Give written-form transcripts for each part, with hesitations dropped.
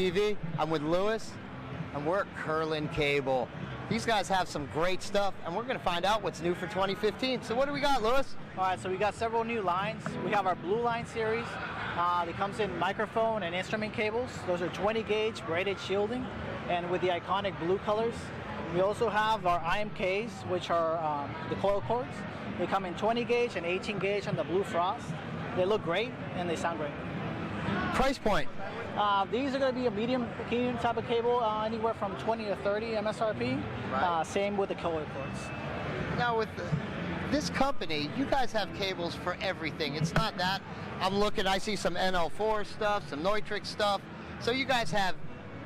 TV. I'm with Lewis, and we're at Kirlin Cabel. These guys have some great stuff, and we're going to find out what's new for 2015. So what do we got, Lewis? All right, so we got several new lines. We have our Blue Line series. It comes in microphone and instrument cables. Those are 20 gauge braided shielding, and with the iconic blue colors. We also have our IMKs, which are the coil cords. They come in 20 gauge and 18 gauge on the blue frost. They look great and they sound great. Price point? These are going to be a medium type of cable, anywhere from 20 to 30 MSRP. Right. Same with the coil cords. Now with this company, you guys have cables for everything. It's not that. I'm looking, I see some NL4 stuff, some Neutrix stuff. So you guys have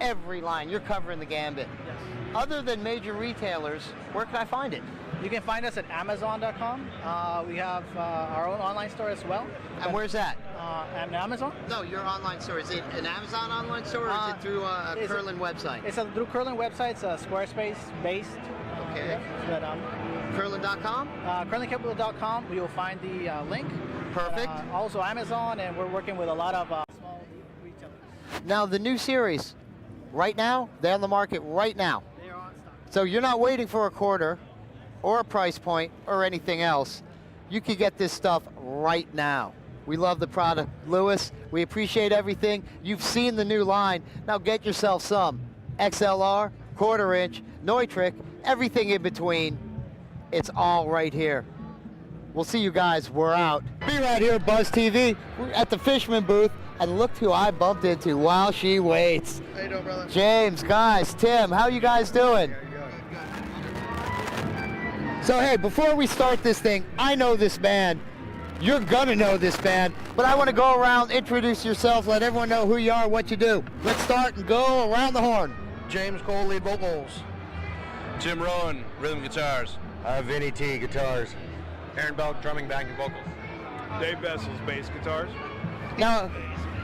every line. You're covering the gambit. Yes. Other than major retailers, where can I find it? You can find us at Amazon.com. We have our own online store as well. And where's that? At Amazon? No, your online store. Is it an Amazon online store, or is it through a Kirlin website? It's through Kirlin website. It's Squarespace based. Okay. But, Kirlin.com? KirlinCabel.com. We will find the link. Perfect. Also Amazon, and we're working with a lot of small retailers. Now the new series, right now, they're on the market right now. They are on stock. So you're not waiting for a quarter or a price point or anything else. You can get this stuff right now. We love the product. Lewis, we appreciate everything. You've seen the new line. Now get yourself some. XLR, quarter inch, Neutrix, everything in between. It's all right here. We'll see you guys. We're out. Be right here at Buzz TV. We're at the Fishman booth, and look who I bumped into while she waits. How you doing, brother? James, guys, Tim, how you guys doing? So hey, before we start this thing, I know this band. You're gonna know this band, but I want to go around, introduce yourself, let everyone know who you are, what you do. Let's start and go around the horn. James Cole, lead vocals. Jim Rowan, rhythm guitars. Vinny T, guitars. Aaron Belk, drumming, backing vocals. Dave Bessel's bass guitars.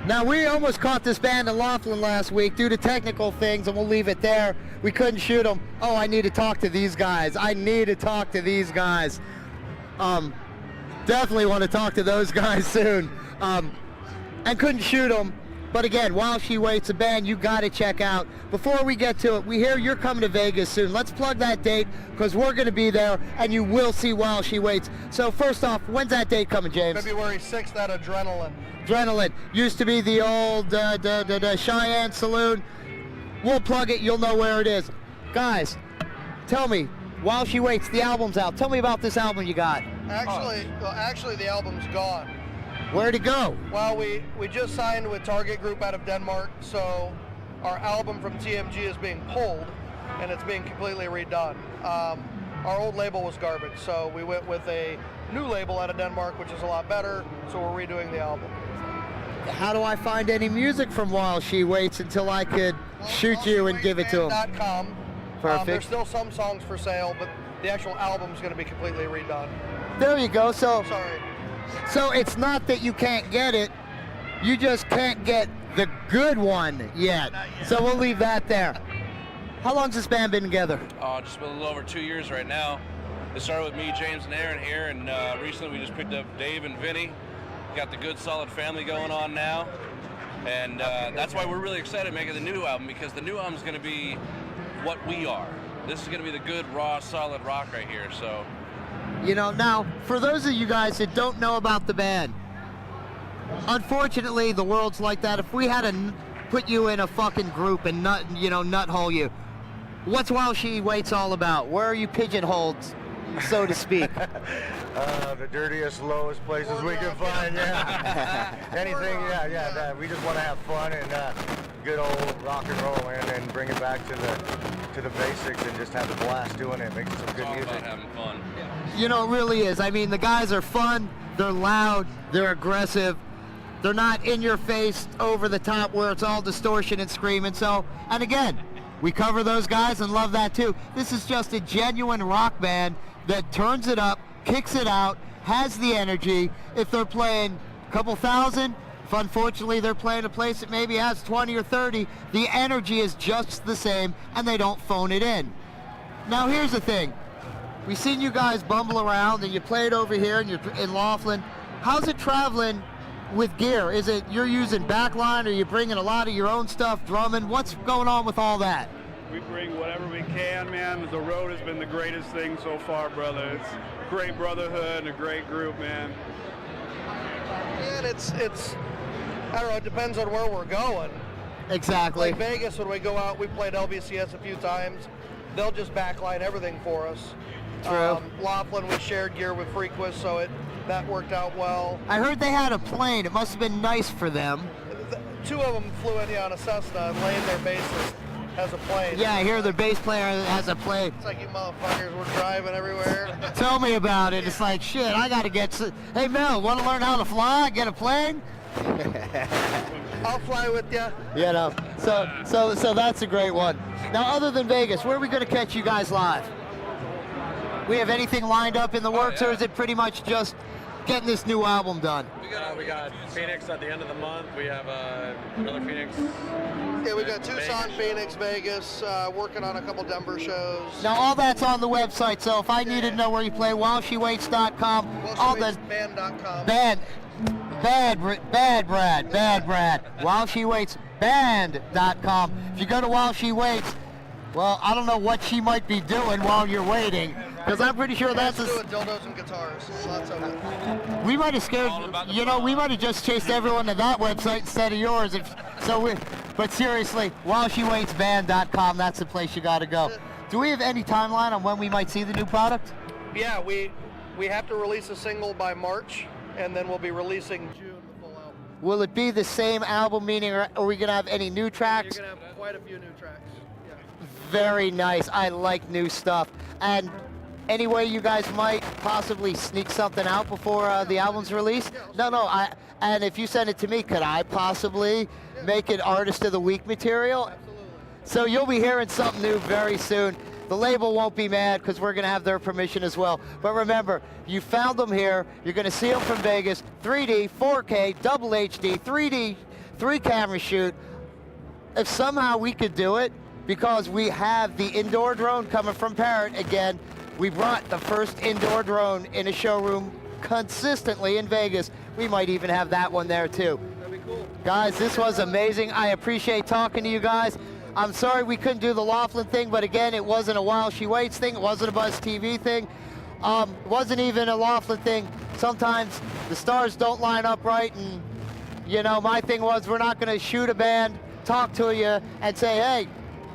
Now we almost caught this band in Laughlin last week due to technical things, and we'll leave it there. We couldn't shoot them. Oh, I need to talk to these guys. I need to talk to these guys. Definitely want to talk to those guys soon. And couldn't shoot them. But again, While She Waits, a band you got to check out. Before we get to it, we hear you're coming to Vegas soon. Let's plug that date, because we're going to be there, and you will see While She Waits. So first off, when's that date coming, James? February 6th at Adrenaline. Adrenaline. Used to be the old Cheyenne Saloon. We'll plug it. You'll know where it is. Guys, tell me, While She Waits, the album's out. Tell me about this album you got. Actually, the album's gone. Where'd it go? Well, we just signed with Target Group out of Denmark, so our album from TMG is being pulled, and it's being completely redone. Our old label was garbage, so we went with a new label out of Denmark, which is a lot better, so we're redoing the album. How do I find any music from While She Waits until I could shoot you and give it to them? .com. Perfect. There's still some songs for sale, but the actual album's going to be completely redone. There you go. So Sorry. it's not that you can't get it, you just can't get the good one yet. So we'll leave that there. How long's this band been together? Just a little over 2 years right now. It started with me, James, and Aaron here, and recently we just picked up Dave and Vinny. Got the good, solid family going on now, and that's why we're really excited making the new album, because the new album's going to be what we are. This is going to be the good, raw, solid rock right here. So, you know, now for those of you guys that don't know about the band, unfortunately the world's like that. If we had to put you in a fucking group and nut hole you, what's While She Waits all about? Where are you pigeonholed, so to speak? The dirtiest, lowest places we can find, yeah. Anything, yeah. We just want to have fun and good old rock and roll, and then bring it back to the basics and just have a blast doing it, making some good all music. about having fun. You know, it really is. I mean, the guys are fun, they're loud, they're aggressive, they're not in your face, over the top, where it's all distortion and screaming. So, and again, we cover those guys and love that too. This is just a genuine rock band that turns it up, kicks it out, has the energy. If they're playing a couple thousand, if unfortunately they're playing a place that maybe has 20 or 30, the energy is just the same, and they don't phone it in. Now here's the thing. We've seen you guys bumble around, and you played over here, and you're in Laughlin. How's it traveling with gear? Is it you're using backline, or you bringing a lot of your own stuff, drumming? What's going on with all that? We bring whatever we can, man. The road has been the greatest thing so far, brother. It's a great brotherhood and a great group, man. And it's I don't know, it depends on where we're going. Exactly. Like Vegas, when we go out, we played LBCS a few times. They'll just backline everything for us. True. Laughlin, we shared gear with Frequist, so that worked out well. I heard they had a plane. It must have been nice for them. Two of them flew in on a Cessna, and Lane, their bassist, has a plane. Yeah, I hear their bass player has a plane. It's like, you motherfuckers, we're driving everywhere. Tell me about it. It's like, shit, I got to get... Hey, Mel, want to learn how to fly? Get a plane? I'll fly with you. You know, so that's a great one. Now, other than Vegas, where are we going to catch you guys live? We have anything lined up in the works, or is it pretty much just getting this new album done? We got Phoenix at the end of the month. We have another Phoenix. Yeah, we got Tucson, Phoenix, Vegas, working on a couple Denver shows. Now, all that's on the website, so if I needed to know where you play, WhileSheWaits.com. All the Band.com. Bad Brad. WhileSheWaitsBand.com. If you go to While She Waits, well, I don't know what she might be doing while you're waiting, because I'm pretty sure that's doing dildos and guitars. Lots of it. We might have scared, you know, we might have just chased everyone to that website instead of yours. But seriously, WhileSheWaitsBand.com, that's the place you got to go. Do we have any timeline on when we might see the new product? Yeah, we have to release a single by March, and then we'll be releasing June the full album. Will it be the same album, meaning are we going to have any new tracks? You're going to have quite a few new tracks. Yeah. Very nice. I like new stuff. And any way you guys might possibly sneak something out before the album's released? No. And if you send it to me, could I possibly make it Artist of the Week material? Absolutely. So you'll be hearing something new very soon. The label won't be mad because we're going to have their permission as well. But remember, you found them here. You're going to see them from Vegas. 3D, 4K, double HD, 3D, 3-camera shoot. If somehow we could do it, because we have the indoor drone coming from Parrot again, we brought the first indoor drone in a showroom consistently in Vegas. We might even have that one there too. That'd be cool. Guys, this was amazing. I appreciate talking to you guys. I'm sorry we couldn't do the Laughlin thing, but again, it wasn't a While She Waits thing. It wasn't a BUZZTV thing. It wasn't even a Laughlin thing. Sometimes the stars don't line up right, and you know, my thing was we're not going to shoot a band, talk to you, and say, hey,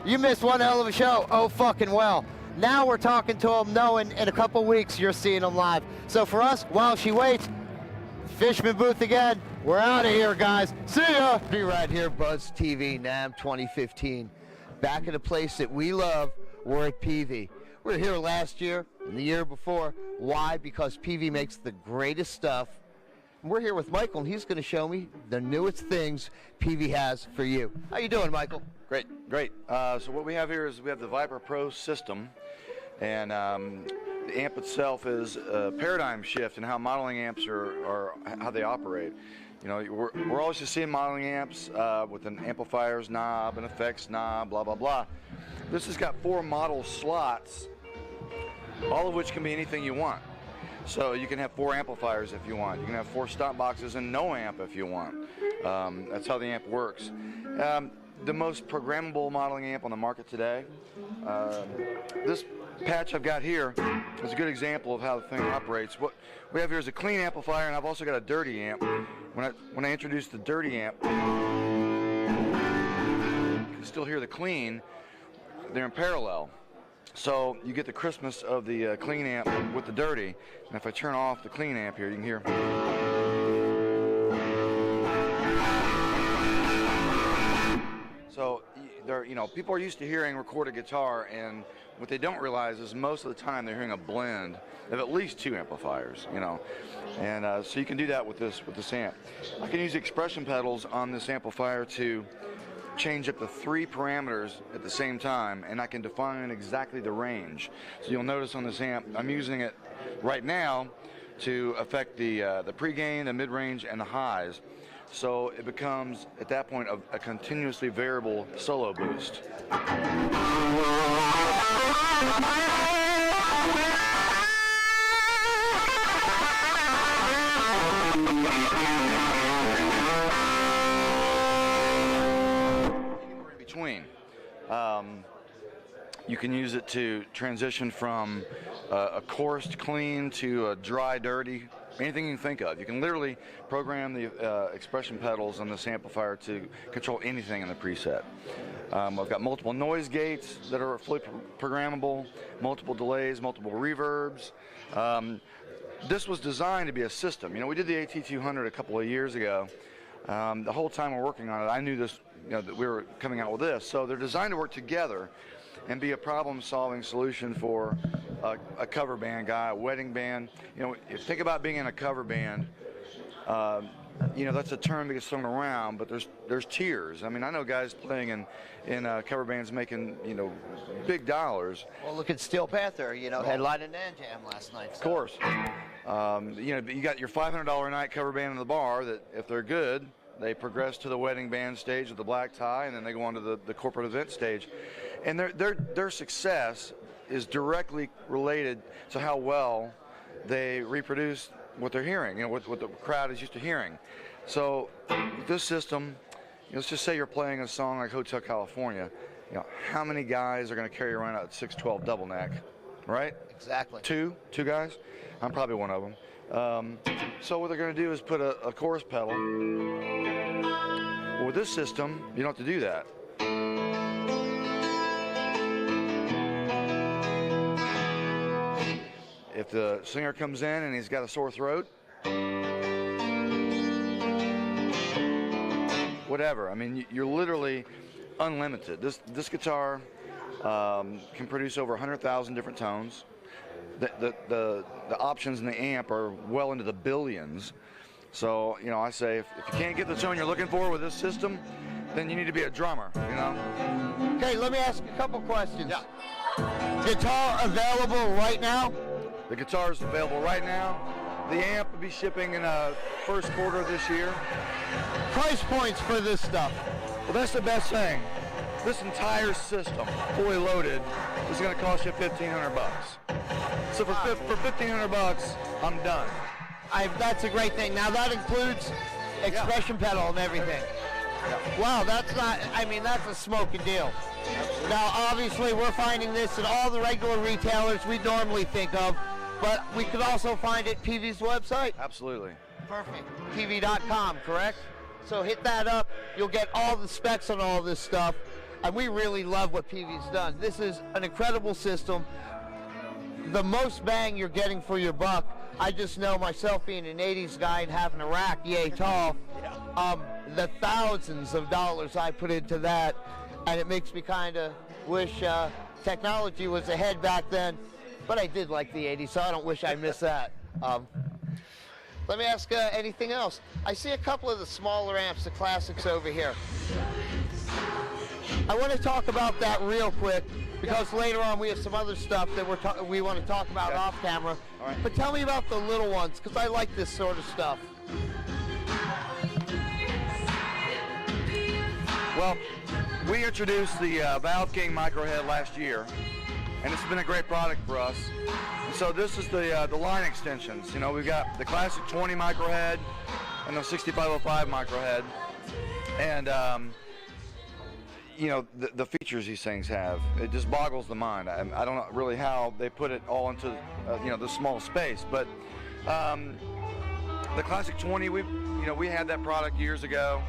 you missed one hell of a show. Oh, fucking well. Now we're talking to them knowing in a couple weeks you're seeing them live. So for us, While She Waits, Fishman booth again. We're out of here, guys. See ya. Be right here, BUZZTV, NAMM 2015. Back at a place that we love. We're at Peavey. We were here last year and the year before. Why? Because Peavey makes the greatest stuff. And we're here with Michael, and he's going to show me the newest things Peavey has for you. How you doing, Michael? Great. So what we have here is we have the Viper Pro system, and the amp itself is a paradigm shift in how modeling amps are how they operate. You know, we're always just seeing modeling amps with an amplifier's knob, an effects knob, blah, blah, blah. This has got 4 model slots, all of which can be anything you want. So you can have 4 amplifiers if you want. You can have 4 stop boxes and no amp if you want. That's how the amp works. The most programmable modeling amp on the market today. This patch I've got here is a good example of how the thing operates. What we have here is a clean amplifier, and I've also got a dirty amp. When I introduce the dirty amp, you can still hear the clean. They're in parallel. So you get the crispness of the clean amp with the dirty. And if I turn off the clean amp here, you can hear. So people are used to hearing recorded guitar, and what they don't realize is most of the time they're hearing a blend of at least 2 amplifiers, and so you can do that with this amp. I can use expression pedals on this amplifier to change up to 3 parameters at the same time, and I can define exactly the range. So you'll notice on this amp, I'm using it right now to affect the pre-gain, the mid-range, and the highs. So it becomes, at that point, a continuously variable solo boost. You can use it to transition from a coarse clean to a dry dirty, anything you can think of. You can literally program the expression pedals on this amplifier to control anything in the preset. I've got multiple noise gates that are fully programmable, multiple delays, multiple reverbs. This was designed to be a system. You know, we did the AT200 a couple of years ago. The whole time we're working on it, I knew this, you know, that we were coming out with this. So they're designed to work together and be a problem-solving solution for a cover band guy, a wedding band. You know, if you think about being in a cover band, you know, that's a term that gets thrown around, but there's tiers. I mean, I know guys playing in cover bands making, you know, big dollars. Well, look at Steel Panther, you know, headlining Nan Jam last night. Of course. You know, you got your $500 a night cover band in the bar that, if they're good, they progress to the wedding band stage with the black tie, and then they go on to the corporate event stage. And their success is directly related to how well they reproduce what they're hearing, you know, what the crowd is used to hearing. So with this system, let's just say you're playing a song like Hotel California. You know, how many guys are going to carry around a 612 double neck, right? Exactly. Two guys? I'm probably one of them. So what they're going to do is put a chorus pedal. Well, with this system, you don't have to do that. If the singer comes in and he's got a sore throat, whatever. I mean, you're literally unlimited. This guitar can produce over 100,000 different tones. The options in the amp are well into the billions. So, you know, I say if you can't get the tone you're looking for with this system, then you need to be a drummer, you know? Okay, let me ask a couple questions. Yeah. Guitar available right now? The guitar is available right now. The amp will be shipping in the first quarter of this year. Price points for this stuff? Well, that's the best thing. This entire system, fully loaded, is going to cost you $1,500 bucks. So for $1,500 bucks, I'm done. That's a great thing. Now that includes expression pedal and everything. Yeah. Wow, that's not, I mean, that's a smoking deal. Absolutely. Now, obviously, we're finding this at all the regular retailers we normally think of, but we could also find it at Peavey's website. Absolutely. Perfect. Peavey.com, correct? So hit that up. You'll get all the specs on all this stuff, and we really love what Peavey's done. This is an incredible system. The most bang you're getting for your buck. I just know myself being an 80s guy and having a rack yay tall, the thousands of dollars I put into that, and it makes me kind of wish technology was ahead back then, but I did like the 80s, so I don't wish I missed that. Let me ask anything else. I see a couple of the smaller amps, the classics over here. I want to talk about that real quick, because later on we have some other stuff that we want to talk about off camera. All right. But tell me about the little ones, because I like this sort of stuff. Well, we introduced the Valve King Microhead last year, and it's been a great product for us. And so this is the line extensions. You know, we've got the classic 20 microhead and the 6505 microhead, and you know, the features these things have, it just boggles the mind. I don't know really how they put it all into you know, this small space, but the classic 20, we had that product years ago.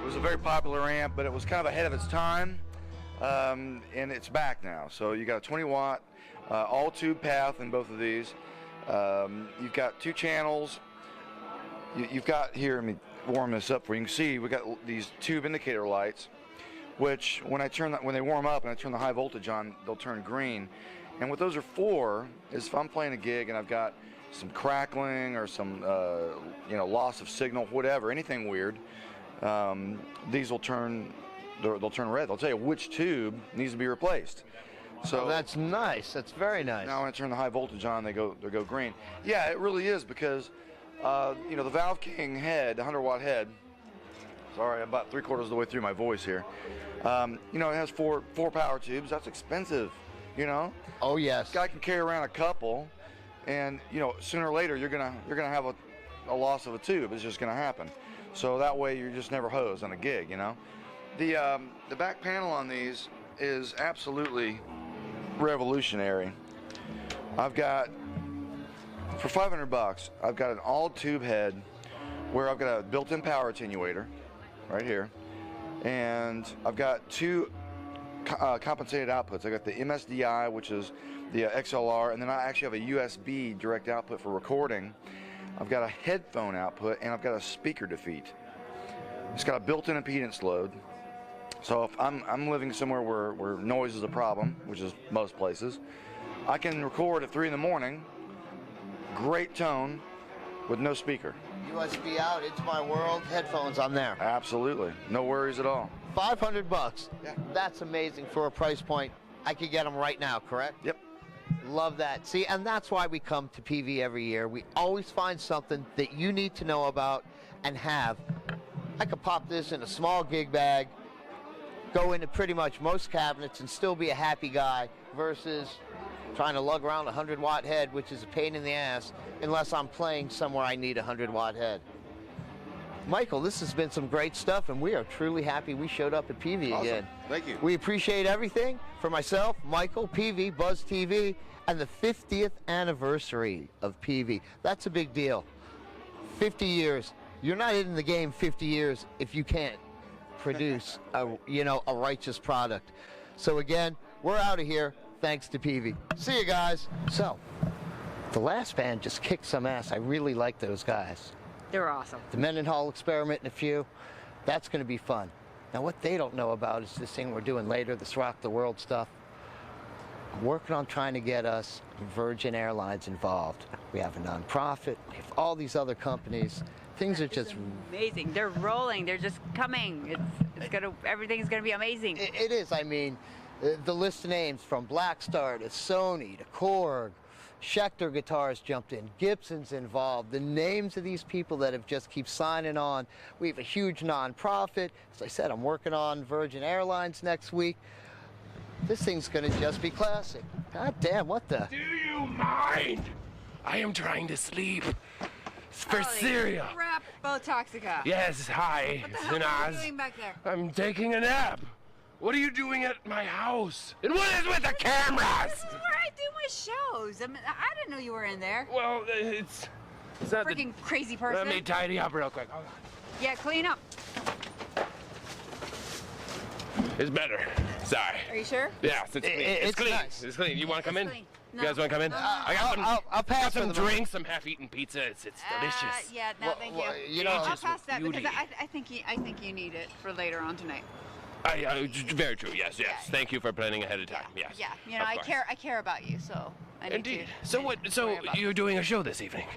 It was a very popular amp, but it was kind of ahead of its time, and it's back now. So you got a 20 watt, all tube path in both of these. You've got 2 channels. You've got here, let me warm this up for you. You can see we got these tube indicator lights, which when they warm up and I turn the high voltage on, they'll turn green. And what those are for is if I'm playing a gig and I've got some crackling or some you know, loss of signal, whatever, anything weird, these will turn, they'll turn red. They'll tell you which tube needs to be replaced. So that's nice. That's very nice. Now when I turn the high voltage on, they go green. Yeah, it really is, because you know, the Valve King head, the 100 watt head. Sorry, I'm about 3/4 of the way through my voice here. You know, it has four power tubes. That's expensive, you know. Oh yes. This guy can carry around a couple, and you know, sooner or later you're gonna have a loss of a tube. It's just gonna happen. So that way you're just never hosed on a gig, you know. The back panel on these is absolutely revolutionary. I've got, for 500 bucks, I've got an all-tube head where I've got a built-in power attenuator right here, and I've got two compensated outputs. I got the MSDI, which is the XLR, and then I actually have a USB direct output for recording. I've got a headphone output, and I've got a speaker defeat. It's got a built-in impedance load. So if I'm living somewhere where noise is a problem, which is most places, I can record at 3 in the morning, great tone, with no speaker. USB out, It's My World, headphones on there. Absolutely, no worries at all. 500 bucks. Yeah. That's amazing for a price point. I could get them right now, correct? Yep. Love that. See, and that's why we come to Peavey every year. We always find something that you need to know about and have. I could pop this in a small gig bag, go into pretty much most cabinets and still be a happy guy versus trying to lug around a 100-watt head, which is a pain in the ass unless I'm playing somewhere I need a 100-watt head. Michael, this has been some great stuff, and we are truly happy we showed up at Peavey again. Thank you. We appreciate everything. For myself, Michael, Peavey, Buzz TV, and the 50th anniversary of Peavey. That's a big deal. 50 years. You're not in the game 50 years if you can't produce a righteous product. So again, we're out of here thanks to Peavey. See you guys. So, the last band just kicked some ass. I really like those guys. They were awesome. The Mendenhall Experiment and a few. That's going to be fun. Now, what they don't know about is this thing we're doing later, this Rock the World stuff. I'm working on trying to get us Virgin Airlines involved. We have a nonprofit. We have all these other companies. Things are just amazing. They're rolling. They're just coming. Everything's gonna be amazing. It is. I mean, the list of names from Blackstar to Sony to Korg, Schecter guitars jumped in, Gibson's involved. The names of these people that have just keep signing on. We have a huge nonprofit. As I said, I'm working on Virgin Airlines next week. This thing's gonna just be classic. God damn, what the? Do you mind? I am trying to sleep. For cereal. Crap, Botoxica. Yes, hi, What the hell are you Sanaz. doing back there? I'm taking a nap. What are you doing at my house? And what is with the cameras? This is where I do my shows. I didn't know you were in there. Well, it's not Freaking crazy person. Let me tidy up real quick. Hold on. Yeah, clean up. It's better. Sorry. Are you sure? Yes, it's clean. It's clean. nice. It's clean. You want to come in? Clean. You guys want to come in? I got some. I'll pass got some for the moment. drinks, some half-eaten pizza. It's delicious. Yeah, no, thank you. you know, I'll Ages pass with that because beauty. I think you need it for later on tonight. Very true. Yes, yes. Yeah. Thank you for planning ahead of time. Yes. Yeah, you know, Of I course. care about you, so I need Indeed. to. So what? So worry about you're doing a show this evening?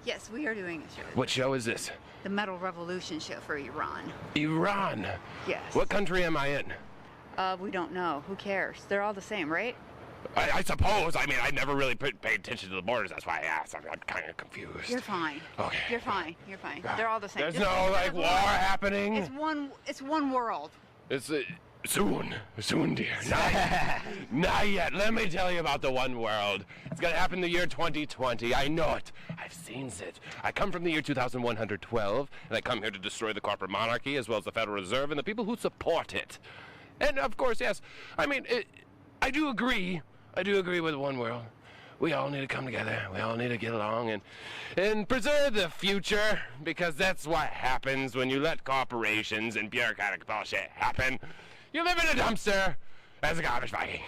Yes, we are doing a show. What show is this? The Metal Revolution show for Iran. Iran. Yes. What country am I in? We don't know. Who cares? They're all the same, right? I suppose. I mean, I never really paid attention to the borders. That's why I asked. I'm kind of confused. You're fine. Okay. You're fine. You're fine. They're all the same. There's Just no think like of war one. happening. It's one world. It's soon, dear. Not yet. Let me tell you about the one world. It's gonna happen the year 2020. I know it. I've seen it. I come from the year 2112, and I come here to destroy the corporate monarchy as well as the Federal Reserve and the people who support it. And of course, yes. I mean, I do agree. I do agree with one world. We all need to come together. We all need to get along and preserve the future, because that's what happens when you let corporations and bureaucratic bullshit happen. You live in a dumpster as a garbage Viking.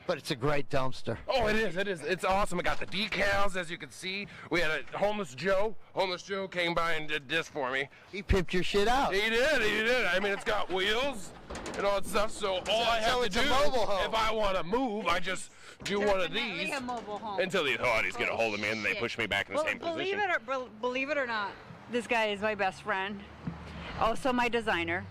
But it's a great dumpster. Oh, it is. It is. It's awesome. I got the decals, as you can see. We had a homeless Joe. Homeless Joe came by and did this for me. He pimped your shit out. He did. He did. I mean, it's got wheels and all that stuff. So all I have to it's do, a mobile home. if I want to move, I just do one of Definitely these a mobile home. until the authorities get a hold of me and they Shit. push me back in the same believe position. Believe it or not, this guy is my best friend. Also my designer.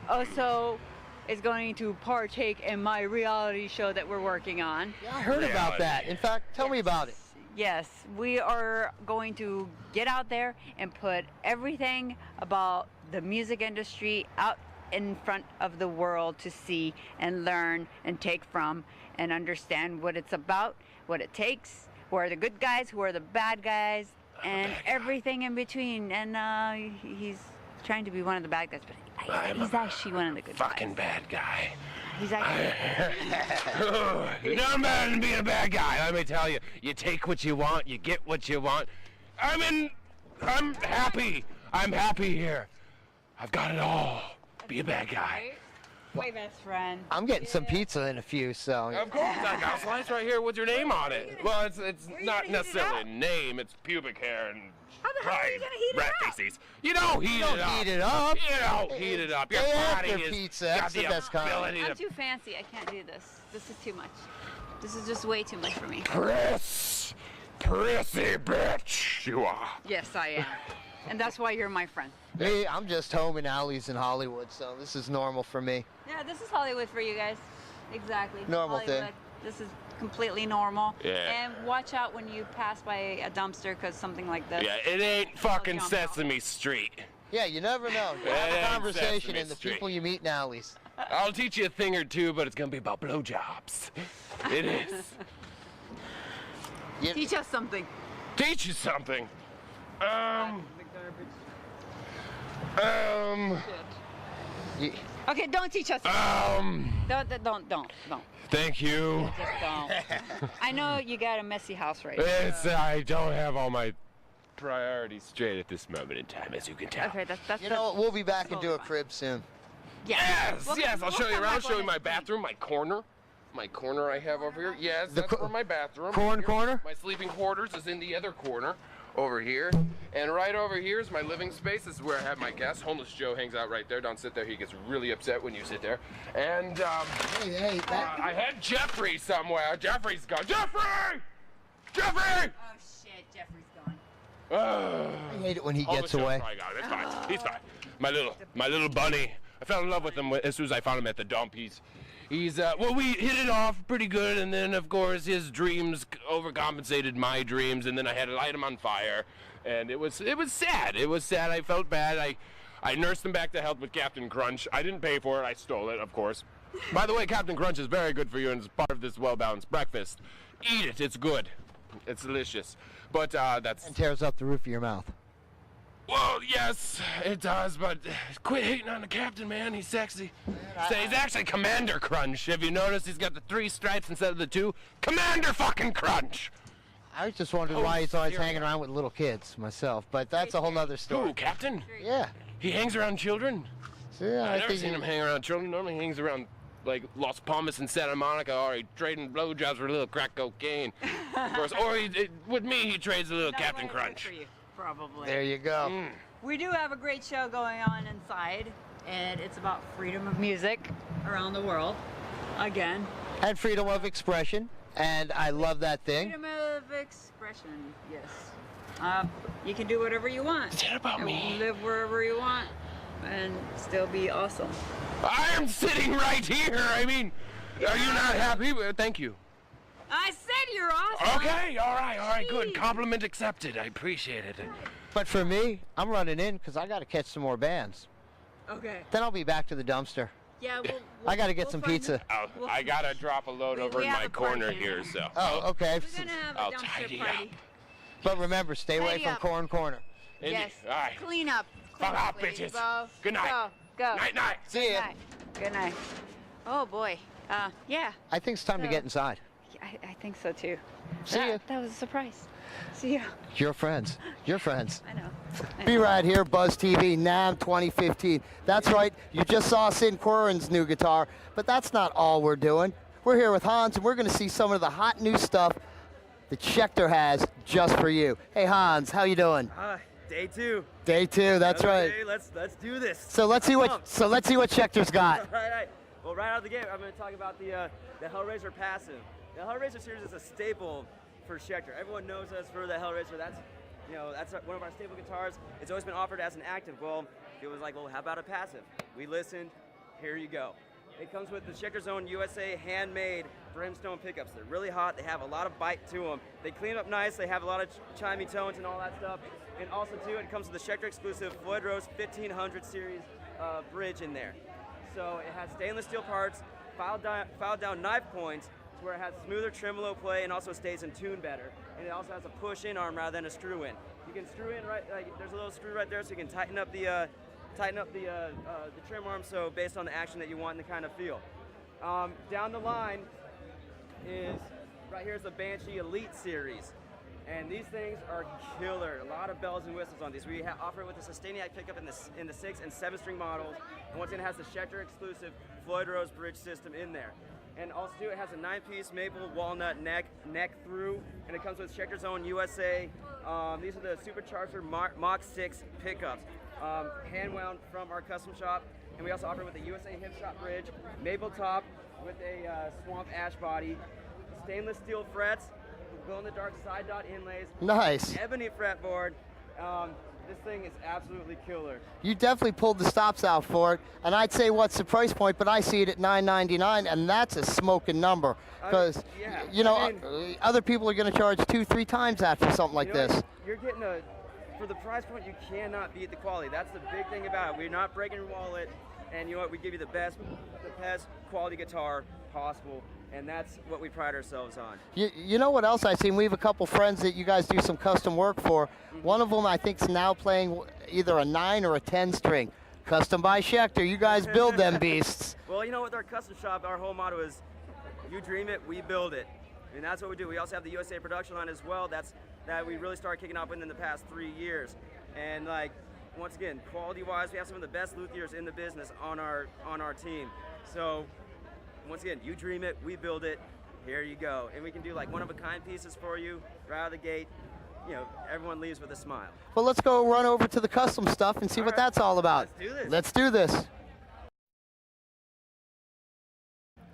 Also is going to partake in my reality show that we're working on. Yeah, I heard about that. In fact, tell me about it. Yes, we are going to get out there and put everything about the music industry out in front of the world to see and learn and take from and understand what it's about, what it takes, who are the good guys, who are the bad guys, and everything in between. And he's trying to be one of the bad guys, but he's actually one of the good guys. Fucking bad guy. Exactly. Nothing better than being a bad guy, let me tell you. You take what you want, you get what you want. I'm happy. I'm happy here. I've got it all. Be a bad guy. My best friend. I'm getting some pizza in a few, so. Of course, I got a slice right here with your name on it. Well, it's not necessarily a name, it's pubic hair and How the hell are you gonna heat it rat up? feces. You don't heat it up. Heat it up. You don't heat it up. Your Day body after is pizza, got that's the best kind. ability I'm to too fancy. I can't do this. This is too much. This is just way too much for me. prissy bitch you are. Yes, I am. And that's why you're my friend. Me, I'm just home in alleys in Hollywood, so this is normal for me. Yeah, this is Hollywood for you guys. Exactly. Normal Hollywood. thing. This is completely normal. Yeah. And watch out when you pass by a dumpster, because something like this. Yeah, it ain't fucking jump out. Sesame Street. Yeah, you never know. You Yeah, have a yeah, conversation Sesame in the Street. people you meet in alleys. I'll teach you a thing or two, but it's gonna be about blowjobs. It is. Teach us something. Teach you something. You- Okay, don't teach us. Don't. Thank you. Just don't. I know you got a messy house right now. I don't have all my priorities straight at this moment in time, as you can tell. Okay, that's You know what? We'll be back and do a fine. crib soon. Yes, We'll- yes, I'll we'll show you come around, back show you when my it's bathroom, my corner. My corner I have over here. Yes, The that's for my bathroom. corn Here. corner? My sleeping quarters is in the other corner over here. And right over here is my living space. This is where I have my guests. Homeless Joe hangs out right there. Don't sit there. He gets really upset when you sit there. And Hey, I had Jeffrey somewhere. Jeffrey's gone. Jeffrey! Jeffrey! Oh shit, Jeffrey's gone. I hate it when he Homeless gets Joe's away. probably got him. It's fine. He's fine. My little bunny. I fell in love with him as soon as I found him at the dump. He's well, we hit it off pretty good, and then of course his dreams overcompensated my dreams, and then I had to light him on fire, and it was sad. It was sad. I felt bad. I nursed him back to health with Captain Crunch. I didn't pay for it. I stole it, of course. By the way, Captain Crunch is very good for you and is part of this well-balanced breakfast. Eat it. It's good. It's delicious. But that's. And tears up the roof of your mouth. Well, yes, it does, but quit hating on the captain, man. He's sexy. He's actually Commander Crunch. If you notice, he's got the 3 stripes instead of the 2. Commander fucking Crunch! I was just wondering why he's always hanging around with little kids myself, but that's a whole nother story. Who, Captain? Yeah. He hangs around children? Yeah, I've I never think seen him hang around children. Normally he hangs around, like, Las Palmas and Santa Monica, or he trading blowjobs for a little crack cocaine. Of course, or with me, he trades a little That Captain way it Crunch. works for you, probably. There you go. We do have a great show going on inside, and it's about freedom of music around the world. Again. And freedom of expression, and I love that thing. Freedom of expression, yes. You can do whatever you want. Is that about and me? Live wherever you want, and still be awesome. I am sitting right here. I mean, are you not happy? Thank you. I said you're awesome. Okay, all right, good. Compliment accepted. I appreciate it. But for me, I'm running in because I got to catch some more bands. Okay. Then I'll be back to the dumpster. Yeah, I got to get some pizza. I gotta drop a load over we in have my a party corner in here, there. so. Oh, okay. We're gonna have a I'll dumpster tidy party. up. But remember, stay away Tidy from up. Corn Corner. Yes. All right. Clean up. Fuck off, please, bitches. Bo. Good night. Go. Night, night. See Good ya. night. Good night. Oh boy. Yeah. I think it's time to get inside. I think so too. See ya. That was a surprise. See ya. Your friends. Your friends. I know. Be right here, Buzz TV, NAMM 2015. That's right, you just saw Sin Quirin's new guitar, but that's not all we're doing. We're here with Hans, and we're going to see some of the hot new stuff that Schecter has just for you. Hey Hans, how you doing? Day 2. Day 2, that's right. Okay, let's do this. So let's see what Schecter's got. Right. Well, right out of the gate, I'm going to talk about the Hellraiser passive. The Hellraiser series is a staple for Schecter. Everyone knows us for the Hellraiser. That's one of our staple guitars. It's always been offered as an active. Well, it was like, well, how about a passive? We listened. Here you go. It comes with the Schecter's own USA handmade brimstone pickups. They're really hot. They have a lot of bite to them. They clean up nice. They have a lot of chimey tones and all that stuff. And also, too, it comes with the Schecter exclusive Floyd Rose 1500 series bridge in there. So it has stainless steel parts, filed down knife points, to where it has smoother tremolo play and also stays in tune better. And it also has a push-in arm rather than a screw-in. You can screw in there's a little screw right there, so you can tighten up the trim arm. So based on the action that you want and the kind of feel. Down the line is, right here is the Banshee Elite Series. And these things are killer. A lot of bells and whistles on these. We offer it with the Sustainiac pickup in the 6 and 7 string models. And once again, it has the Schecter exclusive Floyd Rose bridge system in there. And also too, it has a 9-piece maple walnut neck through, and it comes with Schecter's own USA. These are the Supercharger Mach 6 pickups, hand wound from our custom shop. And we also offer it with a USA hip shot bridge, maple top with a swamp ash body, stainless steel frets, glow-in-the-dark side dot inlays. Nice. Ebony fretboard. This thing is absolutely killer. You definitely pulled the stops out for it, and I'd say what's the price point, but I see it at $9.99, and that's a smoking number. Because other people are going to charge 2-3 times that for something like this. You're getting for the price point, you cannot beat the quality. That's the big thing about it. We're not breaking your wallet, and you know what? We give you the best quality guitar possible. And that's what we pride ourselves on. You know what else I've seen? We have a couple friends that you guys do some custom work for. Mm-hmm. One of them I think is now playing either a 9 or a 10 string. Custom by Schecter. You guys build them beasts. Well, you know, with our custom shop, our whole motto is, you dream it, we build it. And that's what we do. We also have the USA production line as well. That we really started kicking off in the past 3 years. And like, once again, quality-wise, we have some of the best luthiers in the business on our team. So, once again, you dream it, we build it, here you go. And we can do like one-of-a-kind pieces for you right out of the gate. You know, everyone leaves with a smile. Well, let's go run over to the custom stuff and see what that's all about. Let's do this. Let's do this.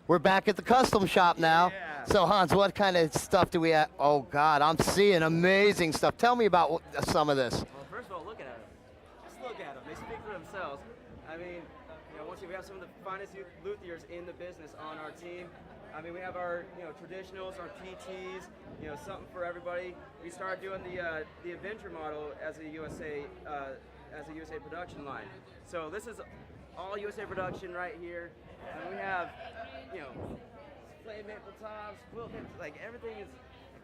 We're back at the custom shop now. Yeah. So Hans, what kind of stuff do we have? Oh God, I'm seeing amazing stuff. Tell me about some of this. Well, first of all, look at them. Just look at them. They speak for themselves. I mean, once again, we have some of the finest luthiers in the business on our team. I mean, we have our traditionals, our PTs, something for everybody. We started doing the Avenger model as a USA production line. So this is all USA production right here, and we have flame maple tops, quilt hips, like everything is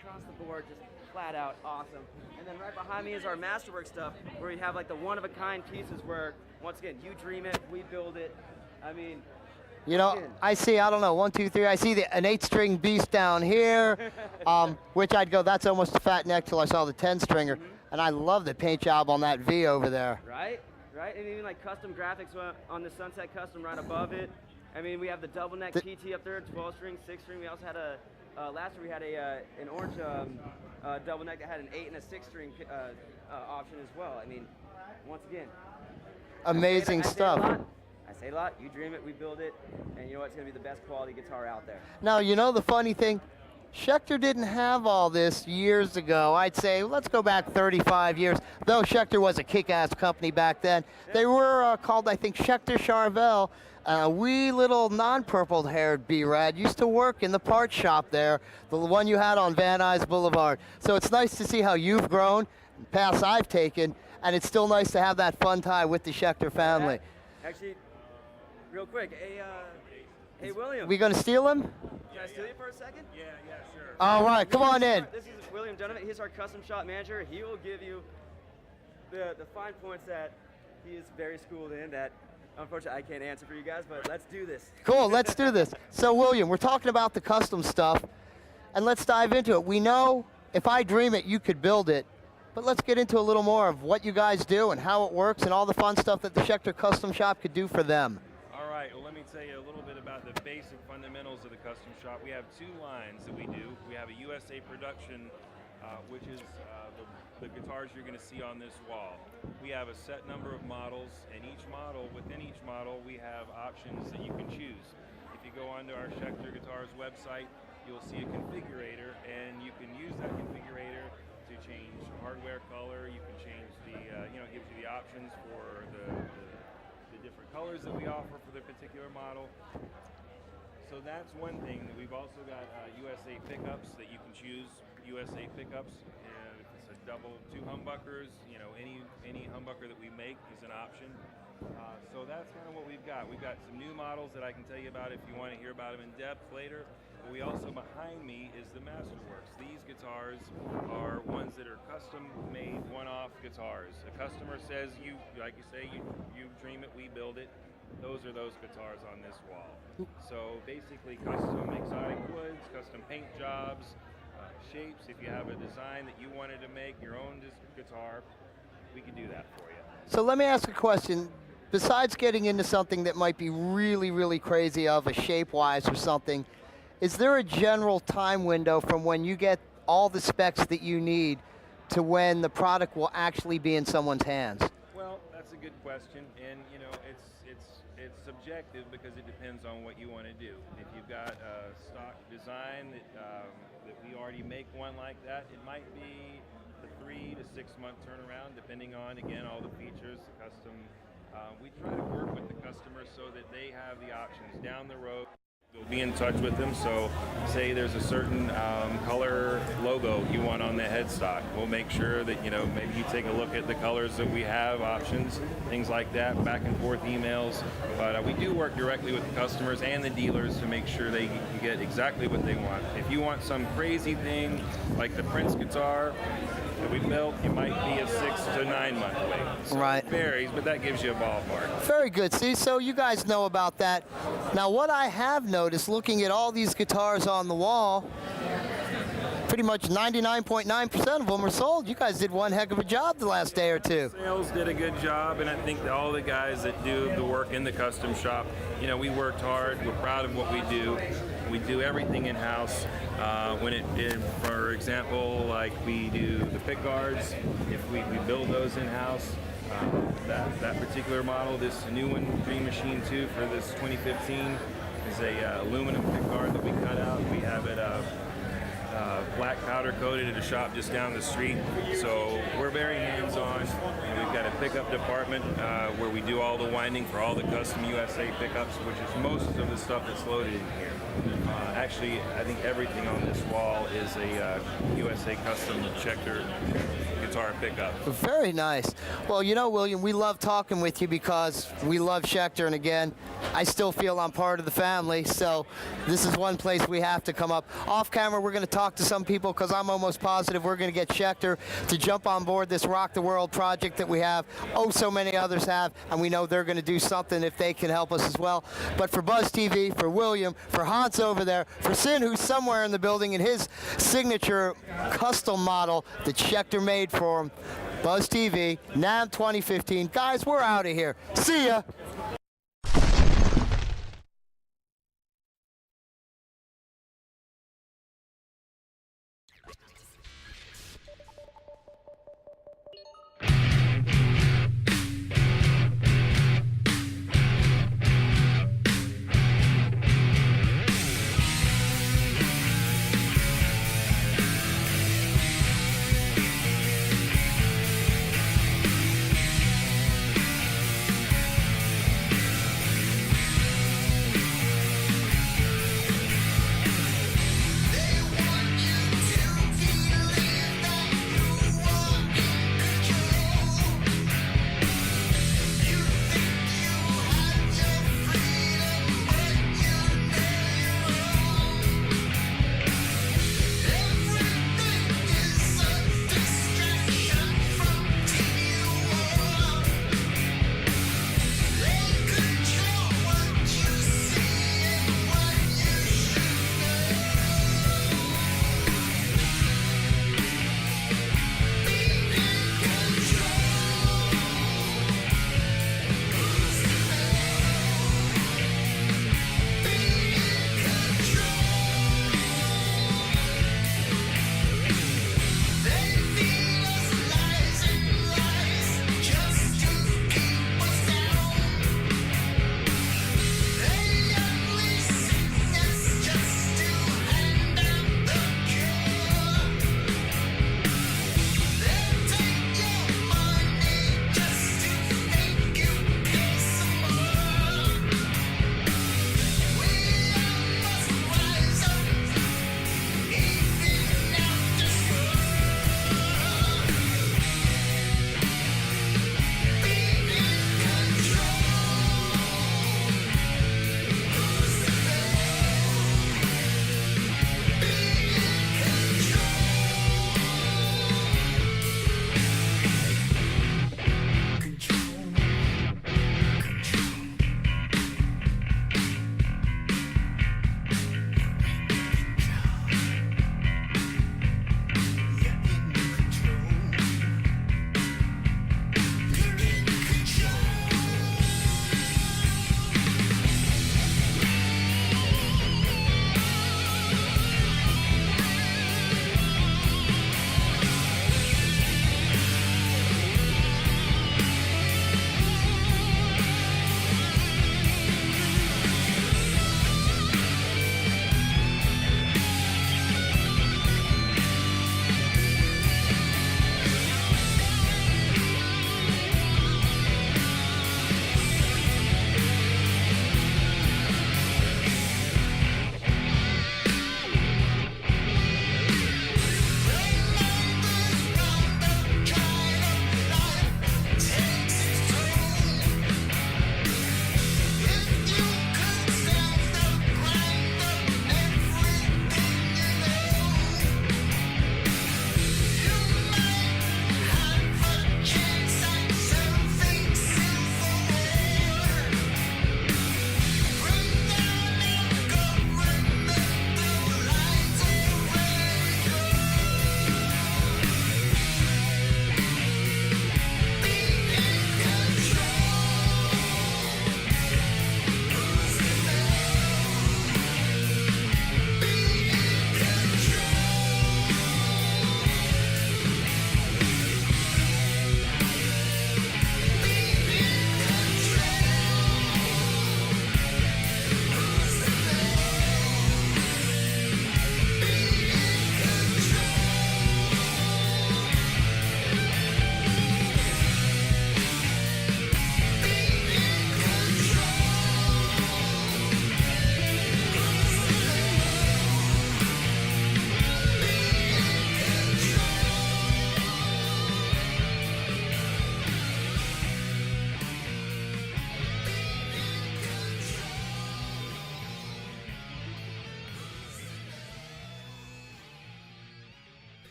across the board, just flat out awesome. And then right behind me is our masterwork stuff, where we have like the one-of-a-kind pieces where, once again, you dream it, we build it. I mean, I see, I don't know, 1, 2, 3. I see an 8-string beast down here, which I'd go, that's almost a fat neck till I saw the 10-stringer. And I love the paint job on that V over there. Right. And even like custom graphics on the Sunset Custom right above it. I mean, we have the double neck PT up there, 12-string, 6-string. We also had last year we had an orange double neck that had an 8 and a 6-string option as well. I mean, once again, amazing stuff. I say a lot, you dream it, we build it, and you know what, it's going to be the best quality guitar out there. Now, you know the funny thing, Schecter didn't have all this years ago. I'd say, let's go back 35 years. Though Schecter was a kick-ass company back then, they were called, I think, Schecter Charvel. Wee little non-purple-haired B-Rad used to work in the parts shop there, the one you had on Van Nuys Boulevard. So it's nice to see how you've grown, paths I've taken, and it's still nice to have that fun tie with the Schecter family. Actually, real quick, hey William. We gonna steal him? Can I steal you for a second? Yeah, sure. All right, come on in. This is William Donovan. He's our custom shop manager. He will give you the fine points that he is very schooled in that, unfortunately, I can't answer for you guys, but let's do this. Cool, let's do this. So, William, we're talking about the custom stuff, and let's dive into it. We know if I dream it, you could build it, but let's get into a little more of what you guys do and how it works and all the fun stuff that the Schecter Custom Shop could do for them. All right, well, let me tell you a little bit about the basic fundamentals of the custom shop. We have 2 lines that we do. We have a USA production, which is the guitars you're going to see on this wall. We have a set number of models, and within each model, we have options that you can choose. If you go onto our Schecter Guitars website, you'll see a configurator, and you can use that configurator to change hardware color. You can change the, it gives you the options for the different colors that we offer for the particular model. So that's one thing. We've also got USA pickups that you can choose. USA pickups, and if it's a double 2 humbuckers, any humbucker that we make is an option. So that's kind of what we've got. We've got some new models that I can tell you about if you want to hear about them in depth later. But we also, behind me, is the Masterworks. These guitars are ones that are custom-made, one-off guitars. A customer says, like you say, you dream it, we build it. those are those guitars on this wall. So basically custom exotic woods, custom paint jobs, shapes. If you have a design that you wanted to make your own guitar, we can do that for you. So let me ask a question. Besides getting into something that might be really, really crazy of a shape-wise or something, is there a general time window from when you get all the specs that you need to when the product will actually be in someone's hands? Well, that's a good question, and you know, it's subjective because it depends on what you want to do. If you've got a stock design that we already make one like that, it might be a 3 to 6 month turnaround, depending on, again, all the features, the custom. We try to work with the customer so that they have the options down the road. We'll be in touch with them. So say there's a certain color logo you want on the headstock. We'll make sure that, you know, maybe you take a look at the colors that we have, options, things like that, back and forth emails. But we do work directly with the customers and the dealers to make sure they can get exactly what they want. If you want some crazy thing like the Prince guitar that we built, it might be a 6 to 9 month wait. So right. It varies, but that gives you a ballpark. Very good. See, so you guys know about that. Now, what I have noticed, looking at all these guitars on the wall, pretty much 99.9% of them are sold. You guys did one heck of a job the last day or two. Sales did a good job, and I think that all the guys that do the work in the custom shop, you know, we worked hard. We're proud of what we do. We do everything in-house. For example, like we do the pick guards, if we build those in-house. That particular model, this new one, Dream Machine 2 for this 2015, is a aluminum pick guard that we cut out. We have it black powder coated at a shop just down the street. So we're very hands-on. We've got a pickup department where we do all the winding for all the custom USA pickups, which is most of the stuff that's loaded in here. Actually, I think everything on this wall is a USA custom Schecter guitar pickup. Very nice. Well, you know, William, we love talking with you because we love Schecter, and again, I still feel I'm part of the family, so this is one place we have to come up. Off camera, we're going to talk to some people because I'm almost positive we're going to get Schecter to jump on board this Rock the World project that we have. Oh, so many others have, and we know they're going to do something if they can help us as well. But for Buzz TV, for William, for Hans over there, for Sin, who's somewhere in the building, and his signature custom model that Schecter made for him, Buzz TV, NAMM 2015. Guys, we're out of here. See ya.